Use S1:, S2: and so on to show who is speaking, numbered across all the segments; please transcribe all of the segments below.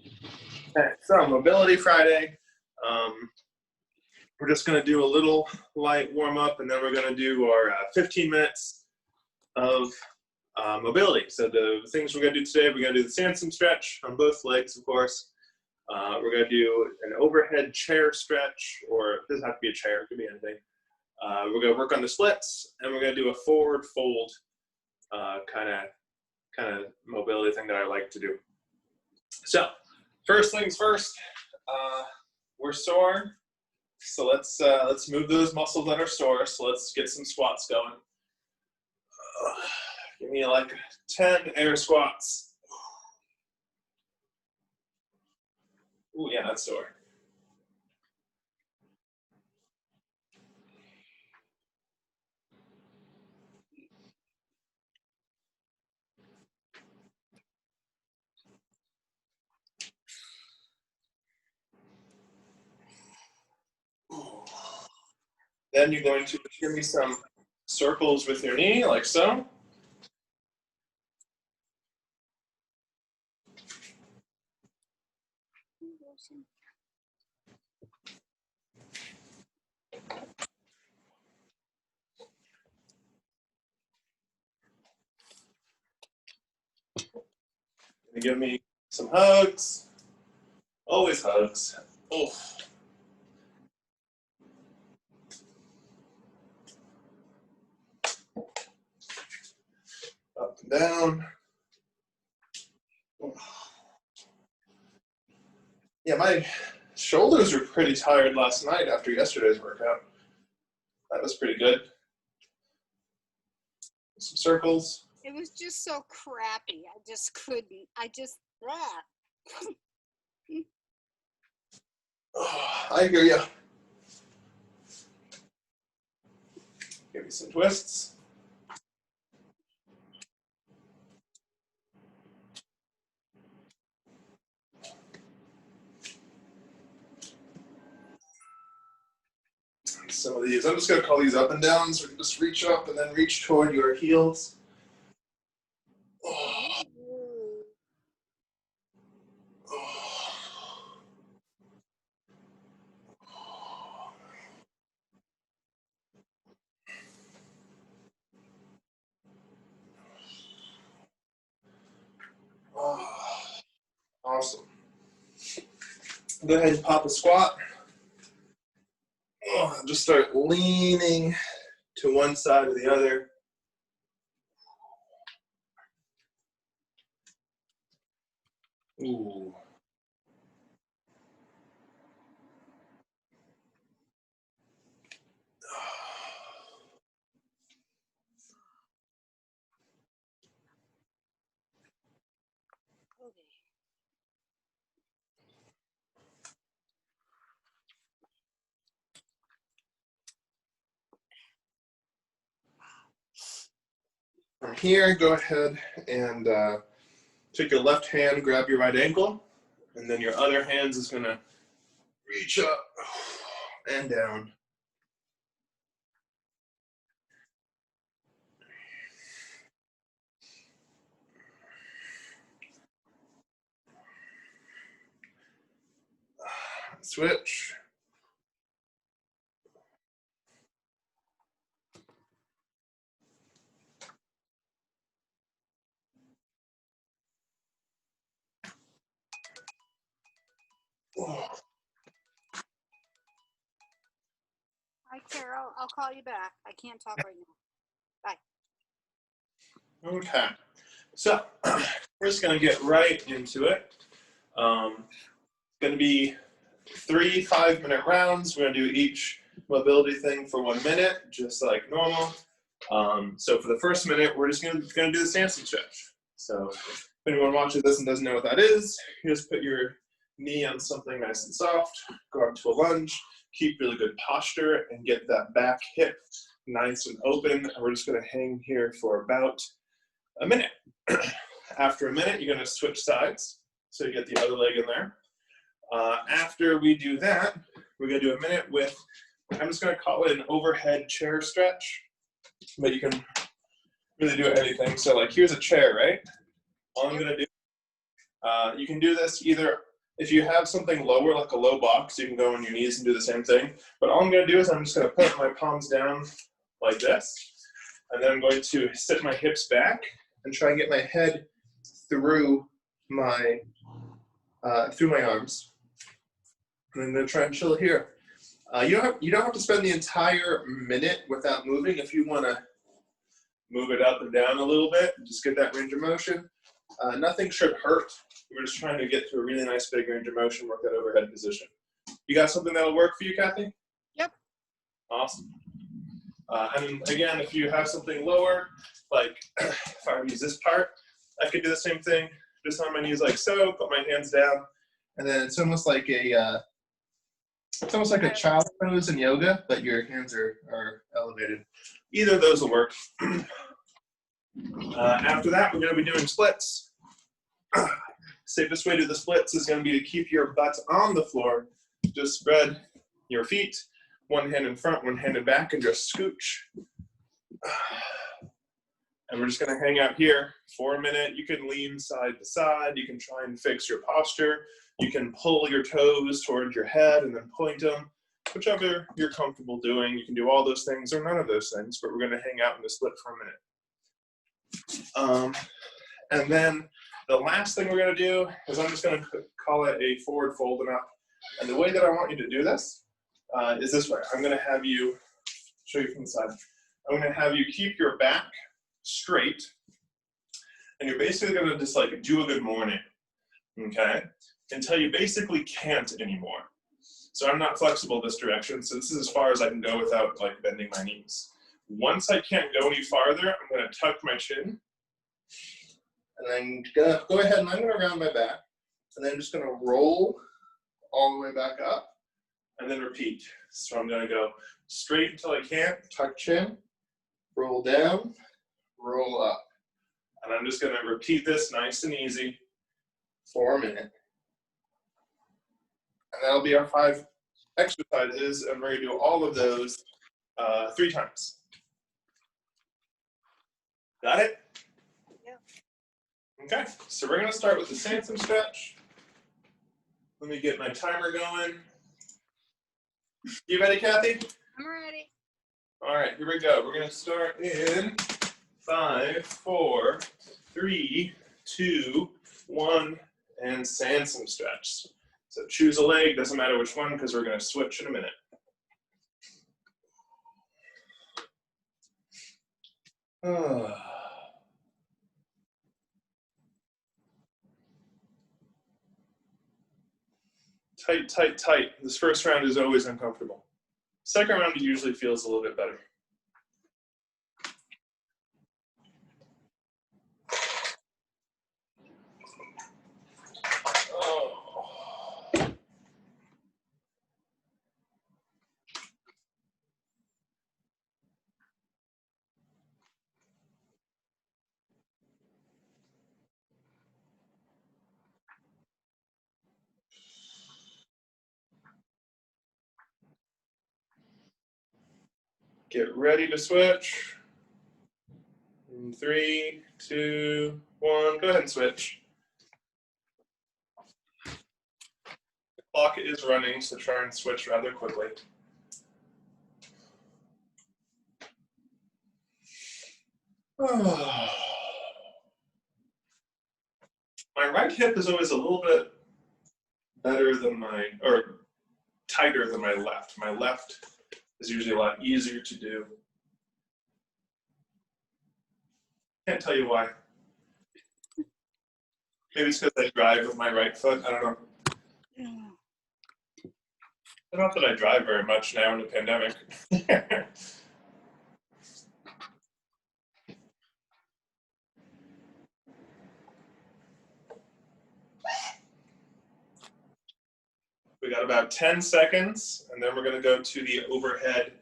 S1: Okay, so Mobility Friday. We're just going to do a little light warm up, and then we're going to do our 15 minutes of mobility. So the things we're going to do today, we're going to do the Sansom stretch on both legs, of course. We're going to do an overhead chair stretch, or it doesn't have to be a chair, it could be anything. We're going to work on the splits, and we're going to do a forward fold kind of mobility thing that I like to do. So first things first, we're sore, so let's move those muscles that are sore. So let's get some squats going. Give me like 10 air squats. Ooh, yeah, that's sore. Then you're going to give me some circles with your knee, like so. And give me some hugs. Always hugs. Oh. Up and down. Yeah, my shoulders were pretty tired last night after yesterday's workout. That was pretty good. Some circles.
S2: It was just so crappy. I just couldn't.
S1: Oh, I hear you. Give me some twists. Some of these, I'm just going to call these up and down, so we can just reach up and then reach toward your heels. Oh. Oh. Oh. Awesome. Go ahead and pop a squat. Oh, just start leaning to one side or the other. Ooh. From here, go ahead and take your left hand, grab your right ankle, and then your other hand is going to reach up and down. Switch. Oh.
S2: Hi, Carol. I'll call you back. I can't talk right now. Bye.
S1: Okay. So we're just going to get right into it. Going to be 3 5-minute rounds. We're going to do each mobility thing for 1 minute, just like normal. So for the first minute, we're just going to do the Sansom stretch. So if anyone watches this and doesn't know what that is, you just put your knee on something nice and soft, go up to a lunge, keep really good posture, and get that back hip nice and open. And we're just going to hang here for about a minute. After a minute, you're going to switch sides, so you get the other leg in there. After we do that, we're going to do a minute with, I'm just going to call it an overhead chair stretch, but you can really do anything. So like here's a chair, right? All I'm going to do, you can do this either If you have something lower, like a low box, you can go on your knees and do the same thing. But all I'm going to do is I'm just going to put my palms down like this. And then I'm going to sit my hips back and try and get my head through my arms. And I'm going to try and chill here. You don't have to spend the entire minute without moving. If you want to move it up and down a little bit, just get that range of motion. Nothing should hurt. We're just trying to get to a really nice big range of motion, work that overhead position. You got something that'll work for you, Kathy?
S2: Yep.
S1: Awesome. And again, if you have something lower, like if I use this part, I could do the same thing, just on my knees like so, put my hands down, and then it's almost like a child pose in yoga, but your hands are elevated. Either of those will work. After that, we're going to be doing splits. Safest way to do the splits is going to be to keep your butt on the floor. Just spread your feet, one hand in front, one hand in back, and just scooch. And we're just going to hang out here for a minute. You can lean side to side. You can try and fix your posture. You can pull your toes towards your head and then point them. Whichever you're comfortable doing. You can do all those things or none of those things, but we're going to hang out in the split for a minute. And then the last thing we're going to do is I'm just going to call it a forward fold up. And the way that I want you to do this is this way. I'm going to have you, show you from the side. I'm going to have you keep your back straight. And you're basically going to just like do a good morning, okay? Until you basically can't anymore. So I'm not flexible this direction. So this is as far as I can go without like bending my knees. Once I can't go any farther, I'm going to tuck my chin. And I'm going to go ahead and I'm going to round my back. And then I'm just going to roll all the way back up. And then repeat. So I'm going to go straight until I can't, tuck chin, roll down, roll up. And I'm just going to repeat this nice and easy for a minute. And that'll be our 5 exercises. And we're going to do all of those 3 times. Got it? Okay, so we're going to start with the Sansom stretch. Let me get my timer going. You ready, Kathy?
S2: I'm ready.
S1: All right, here we go. We're going to start in 5, 4, 3, 2, 1, and Sansom stretch. So choose a leg, doesn't matter which one, because we're going to switch in a minute. Tight, tight, tight. This first round is always uncomfortable. Second round usually feels a little bit better. Get ready to switch. In 3, 2, 1, go ahead and switch. The clock is running, so try and switch rather quickly. My right hip is always a little bit better than or tighter than my left. My left is usually a lot easier to do. Can't tell you why. Maybe it's because I drive with my right foot. I don't know. Not that I drive very much now in the pandemic. We got about 10 seconds, and then we're going to go to the overhead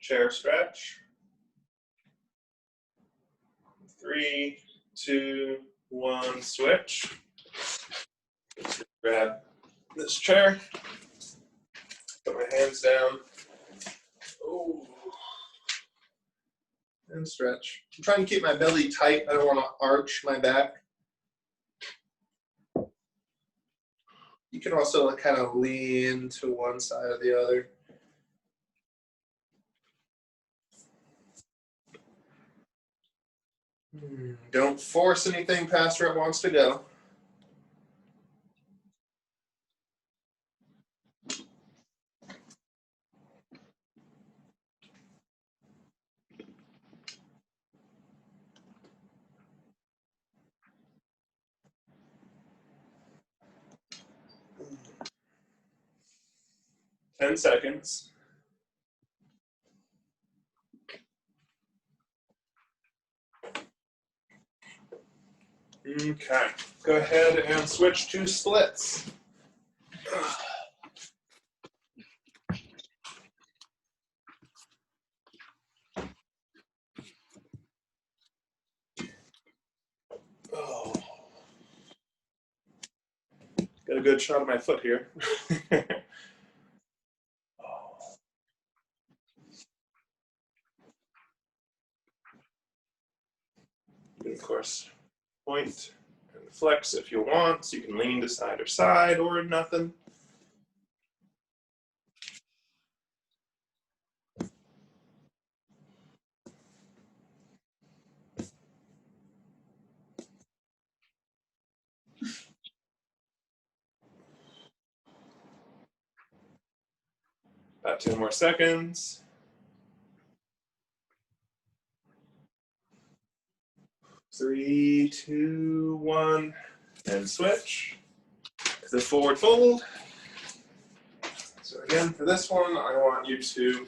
S1: chair stretch. 3, 2, 1, switch. Grab this chair. Put my hands down. Oh. And stretch. I'm trying to keep my belly tight. I don't want to arch my back. You can also kind of lean to one side or the other. Don't force anything past where it wants to go. Ten seconds. Okay, go ahead and switch to splits. Oh. Got a good shot of my foot here. You can, of course, point and flex if you want, so you can lean to side or nothing. About 10 more seconds. 3, 2, 1, and switch to the forward fold. So again, for this one, I want you to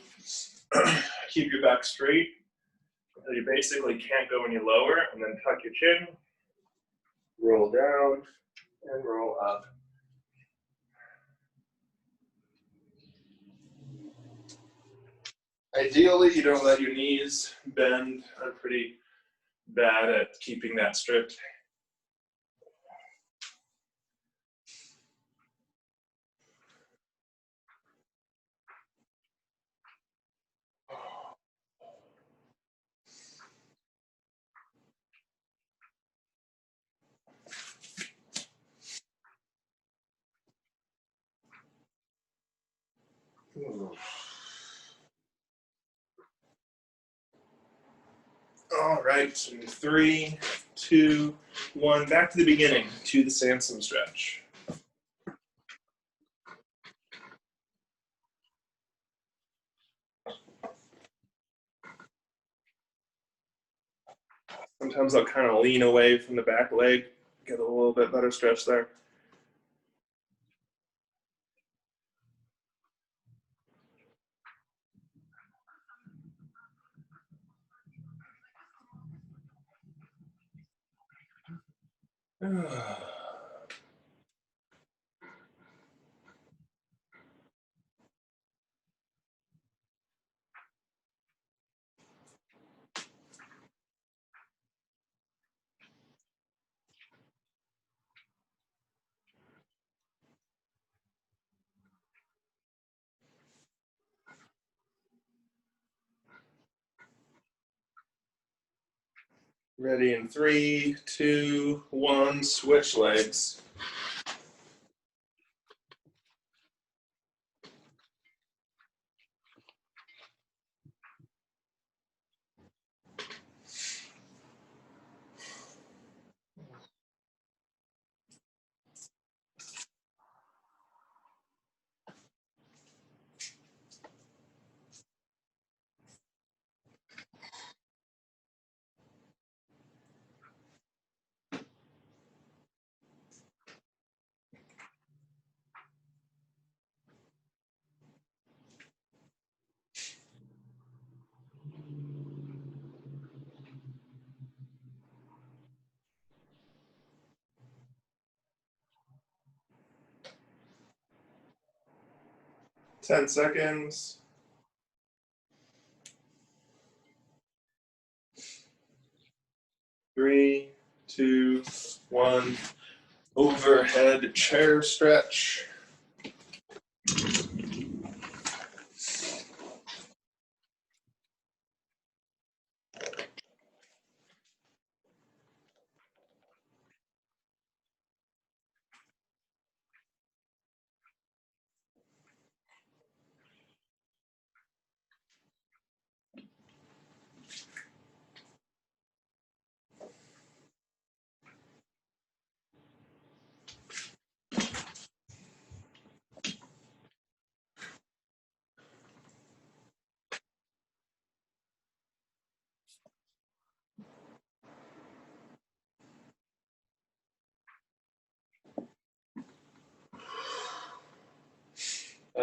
S1: keep your back straight. You basically can't go any lower, and then tuck your chin, roll down, and roll up. Ideally, you don't let your knees bend. I'm pretty bad at keeping that strict. All right, in 3, 2, 1, back to the beginning, to the Sansom stretch. Sometimes I'll kind of lean away from the back leg, get a little bit better stretch there. Ah. 3, 2, 1, switch legs. Ten seconds. 3, 2, 1. Overhead chair stretch.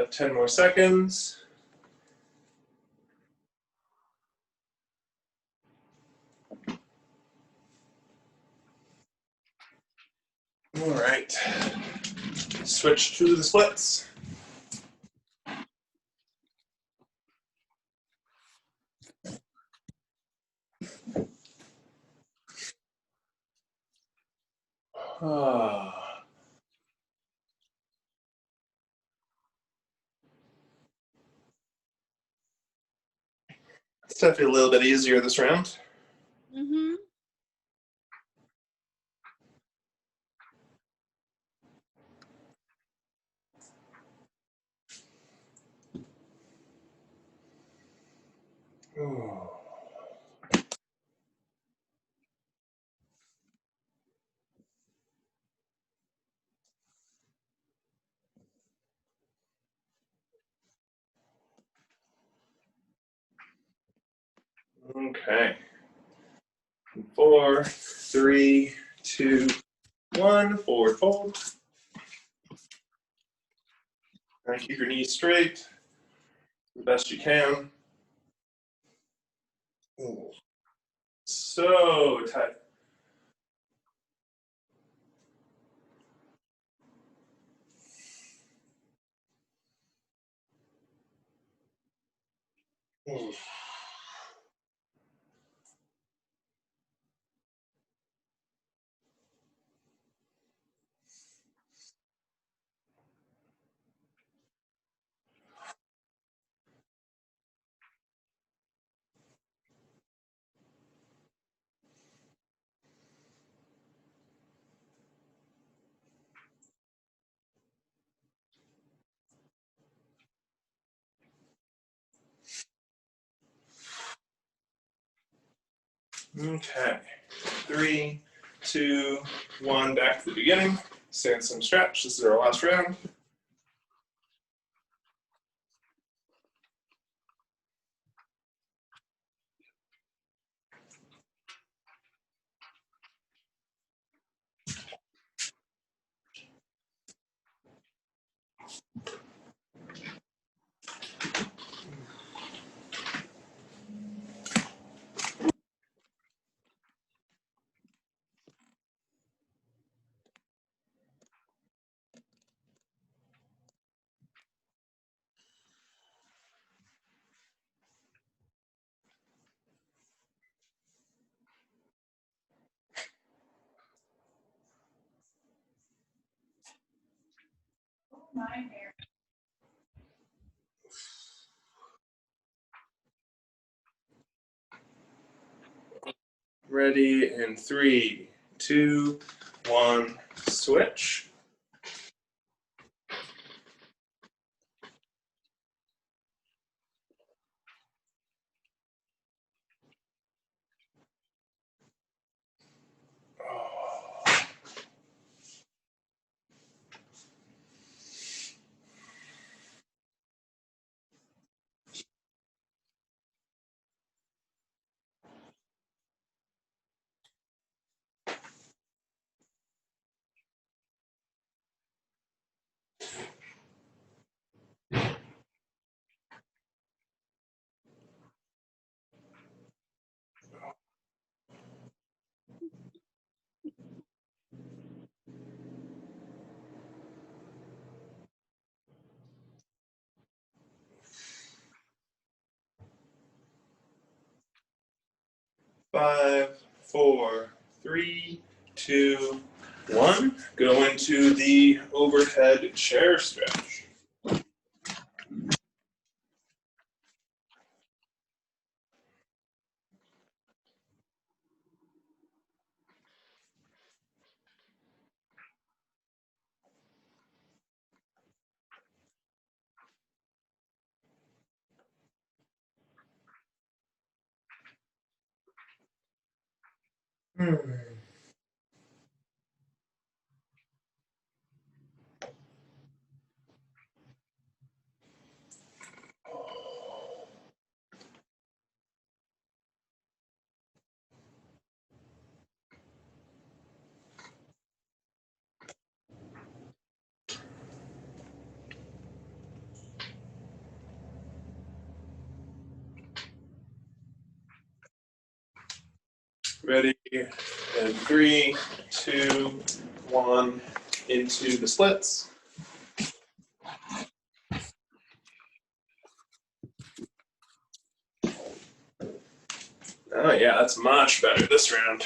S1: About 10 more seconds. All right. Switch to the splits. Ah. It's definitely a little bit easier this round.
S2: Mm-hmm.
S1: Ooh. Okay. 4, 3, 2, 1. Forward fold. And keep your knees straight the best you can. Ooh. So tight. Ooh. 3, 2, 1. Back to the beginning. Stand some stretch. This is our last round. Ready in 3, 2, 1. Switch. Oh. 5, 4, 3, 2, 1. Go into the overhead chair stretch. Hmm. Ready? And 3, 2, 1, into the splits. Oh yeah, that's much better this round.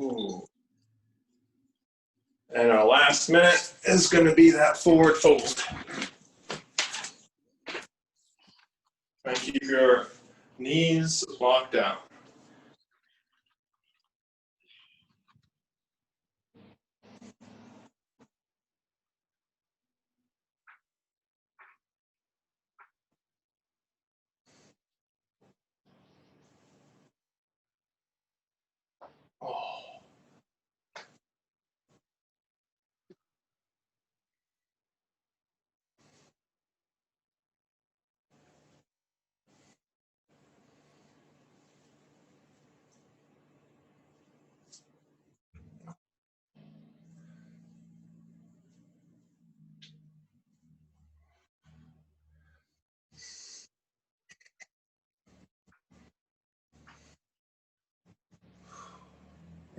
S1: Ooh. And our last minute is going to be that forward fold. Try and keep your knees locked out. Oh.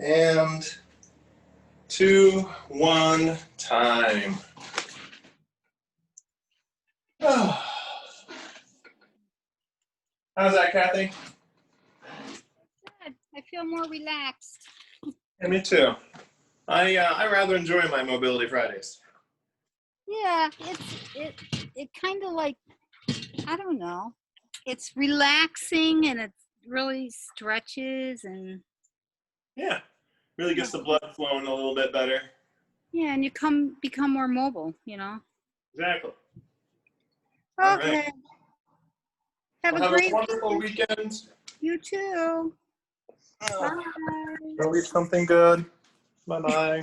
S1: And 2, 1, time. Oh. How's that, Kathy?
S2: Good. I feel more relaxed.
S1: Yeah, me too. I rather enjoy my Mobility Fridays.
S2: Yeah, it kind of like, I don't know. It's relaxing and it really stretches and
S1: Yeah, really gets the blood flowing a little bit better.
S2: yeah, and you become more mobile, you know.
S1: Exactly.
S2: Okay.
S1: All right.
S2: Have
S1: Well,
S2: a
S1: have
S2: great
S1: a wonderful
S2: weekend.
S1: weekend.
S2: You too.
S1: Oh,
S2: Bye.
S1: go eat something good. Bye-bye.
S2: Bye.